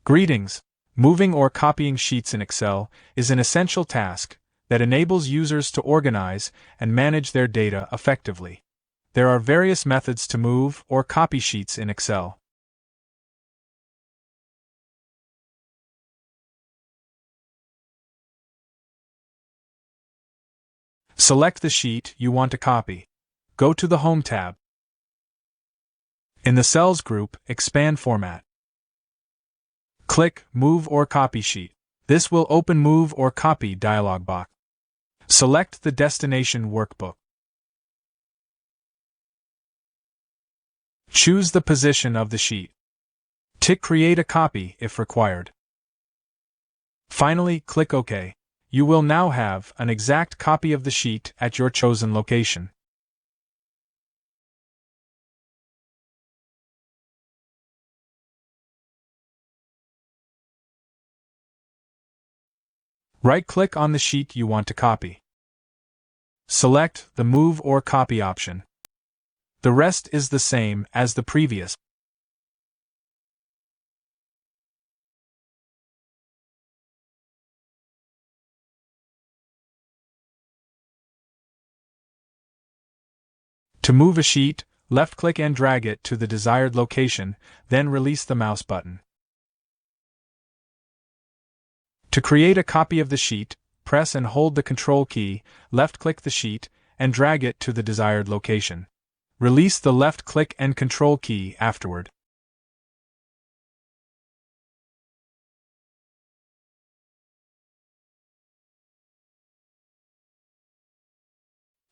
Greetings! Moving or copying sheets in Excel is an essential task that enables users to organize and manage their data effectively. There are various methods to move or copy sheets in Excel. Select the sheet you want to copy. Go to the Home tab. In the Cells group, expand Format. Click Move or Copy Sheet. This will open Move or Copy dialog box. Select the destination workbook. Choose the position of the sheet. Tick Create a copy if required. Finally, click OK. You will now have an exact copy of the sheet at your chosen location. Right-click on the sheet you want to copy. Select the Move or Copy option. The rest is the same as the previous. To move a sheet, left-click and drag it to the desired location, then release the mouse button. To create a copy of the sheet, press and hold the Control key, left-click the sheet, and drag it to the desired location. Release the left-click and Control key afterward.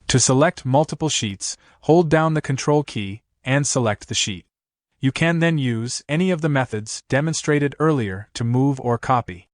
To select multiple sheets, hold down the Control key and select the sheet. You can then use any of the methods demonstrated earlier to move or copy.